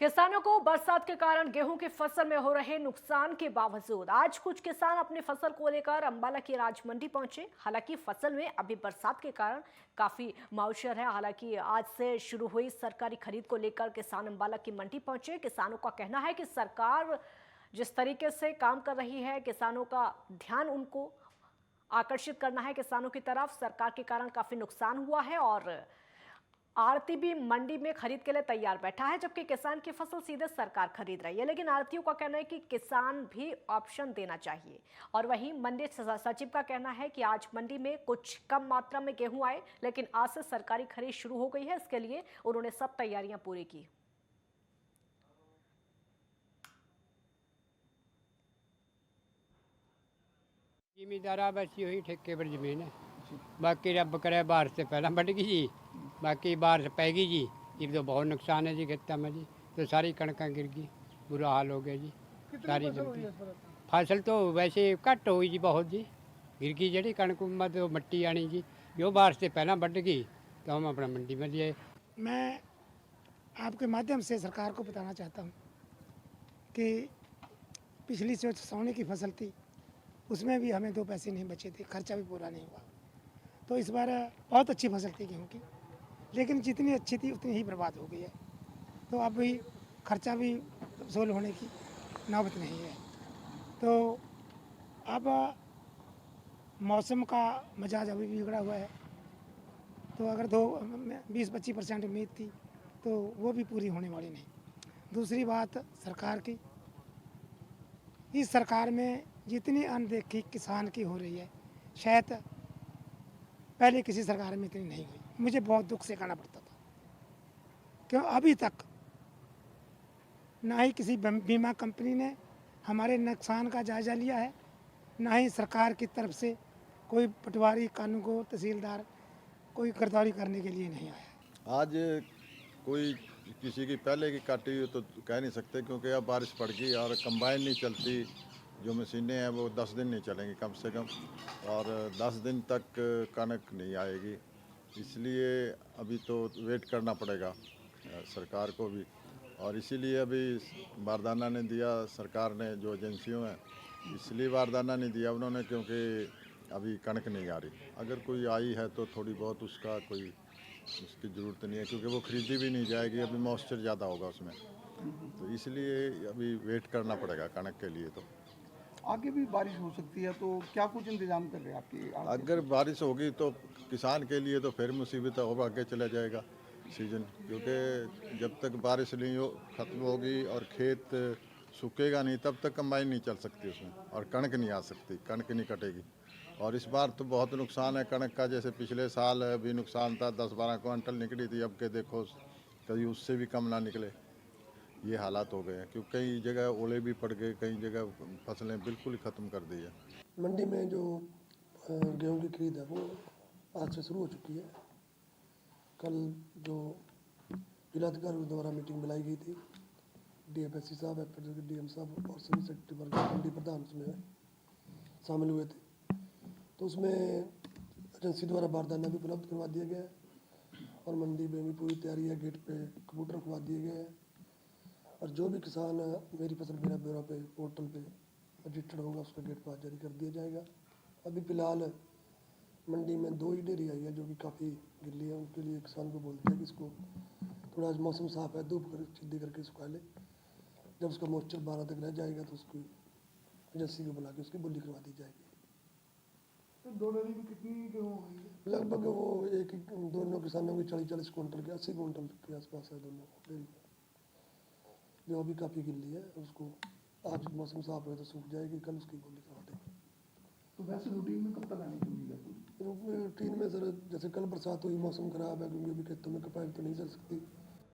किसानों को बरसात के कारण गेहूं की फसल में हो रहे नुकसान के बावजूद आज कुछ किसान अपनी फसल को लेकर अंबाला की राज मंडी पहुंचे। हालांकि फसल में अभी बरसात के कारण काफी मायूसर है। हालांकि आज से शुरू हुई सरकारी खरीद को लेकर किसान अंबाला की मंडी पहुंचे। किसानों का कहना है कि सरकार जिस तरीके से काम कर रही है, किसानों का ध्यान उनको आकर्षित करना है किसानों की तरफ। सरकार के कारण काफी नुकसान हुआ है और आड़ती भी मंडी में खरीद के लिए तैयार बैठा है, जबकि किसान की फसल सीधे सरकार खरीद रही है। लेकिन आड़तियों का कहना है कि किसान भी ऑप्शन देना चाहिए। और वहीं मंडी सचिव का कहना है कि आज मंडी में कुछ कम मात्रा में गेहूं आए, लेकिन आज से सरकारी खरीद शुरू हो गई है। इसके लिए उन्होंने सब तैयारियां पूरी की। जिमीदारा बस यही ठेके पर जमीन है। बाकी रब करे बारिश से पहला बढ़ गई जी, बाकी बारिश पैगी जी। ये तो बहुत नुकसान है जी खेतों में जी। तो सारी कणकें गिर गई, बुरा हाल हो गया जी। सारी फसल तो वैसे घट हुई जी, बहुत जी गिर गई जी कणक मत मट्टी आनी जी। जो बारिश से पहला बढ़ गई तो हम अपना मंडी में लिए। मैं आपके माध्यम से सरकार को बताना चाहता हूँ कि पिछली जो सोने की फसल थी उसमें भी हमें 2 पैसे नहीं बचे थे, खर्चा भी पूरा नहीं हुआ। तो इस बार बहुत अच्छी फसल थी गेहूँ की, लेकिन जितनी अच्छी थी उतनी ही बर्बाद हो गई है। तो अब भी खर्चा भी वसूल होने की नौबत नहीं है। तो अब मौसम का मिजाज अभी भी बिगड़ा हुआ है। तो अगर 20-25% उम्मीद थी तो वो भी पूरी होने वाली नहीं। दूसरी बात सरकार की, इस सरकार में जितनी अनदेखी किसान की हो रही है शायद पहले किसी सरकार में इतनी नहीं हुई। मुझे बहुत दुख से कहना पड़ता था, क्यों अभी तक ना ही किसी बीमा कंपनी ने हमारे नुकसान का जायज़ा लिया है, ना ही सरकार की तरफ से कोई पटवारी कानूनगो तहसीलदार कोई गिरफ्तारी करने के लिए नहीं आया। आज कोई किसी की पहले की काटी हो तो कह नहीं सकते, क्योंकि अब बारिश पड़ गई और कंबाइन नहीं चलती। जो मशीनें हैं वो 10 दिन नहीं चलेंगी कम से कम, और 10 दिन तक कणक नहीं आएगी। इसलिए अभी तो वेट करना पड़ेगा सरकार को भी। और इसीलिए अभी बारदाना नहीं दिया सरकार ने, जो एजेंसियों हैं इसलिए बारदाना नहीं दिया उन्होंने, क्योंकि अभी कणक नहीं आ रही। अगर कोई आई है तो थोड़ी बहुत उसका कोई उसकी ज़रूरत नहीं है, क्योंकि वो खरीदी भी नहीं जाएगी, अभी मॉइस्चर ज़्यादा होगा उसमें। तो इसलिए अभी वेट करना पड़ेगा कणक के लिए। तो आगे भी बारिश हो सकती है, तो क्या कुछ इंतजाम कर रहे हैं आपकी अगर बारिश होगी तो किसान के लिए तो फिर मुसीबत और आगे चला जाएगा सीजन, क्योंकि जब तक बारिश नहीं हो ख़त्म होगी और खेत सूखेगा नहीं तब तक कंबाइन नहीं चल सकती उसमें, और कणक नहीं आ सकती, कणक नहीं कटेगी। और इस बार तो बहुत नुकसान है कणक का। जैसे पिछले साल भी नुकसान था, 10-12 क्विंटल निकली थी, अब के देखो कभी उससे भी कम ना निकले। ये हालात हो गए हैं, क्योंकि कई जगह ओले भी पड़ गए, कई जगह फसलें बिल्कुल ही ख़त्म कर दी है। मंडी में जो गेहूं की खरीद है वो आज से शुरू हो चुकी है। कल जो जिलाधिकारी द्वारा मीटिंग बुलाई गई थी, डीएफएससी साहब, डीएम साहब और सभी सेक्रेटरी वर्ग मंडी प्रधान उसमें शामिल हुए थे। तो उसमें एजेंसी द्वारा बारदाना भी उपलब्ध करवा दिया गया है और मंडी में भी पूरी तैयारी है। गेट पे कंप्यूटर रखवा दिए गए हैं और जो भी किसान मेरी फसल मेरा ब्यौरा पे पोर्टल पे रजिस्टर्ड होगा उसका गेट पास जारी कर दिया जाएगा। अभी फ़िलहाल मंडी में 2 ही डेयरी आई है जो कि काफ़ी गिल्ली है। उनके लिए किसान को बोलते हैं कि इसको थोड़ा मौसम साफ है, धूप कर सीधी करके सुखा ले। जब उसका मॉइस्चर 12 तक रह जाएगा तो उसकी एजेंसी को बुला के उसकी बोली करवा दी जाएगी। तो 2 डेयरी में कितनी गेहूँ होगी? लगभग वो एक दोनों किसानों की 40-40 कुंटल के 80 कुंटल के आसपास है दोनों डेयरी। जो अभी काफ़ी गिल्ली है उसको आज मौसम साफ है तो सूख जाएगी, कल उसकी बोली करवा देंगे। तो वैसे रूटीन में कब तक आने की उम्मीद है? रूटीन में सर जैसे कल बरसात हुई, मौसम खराब है क्योंकि अभी खेतों में कपाई तो नहीं चल सकती।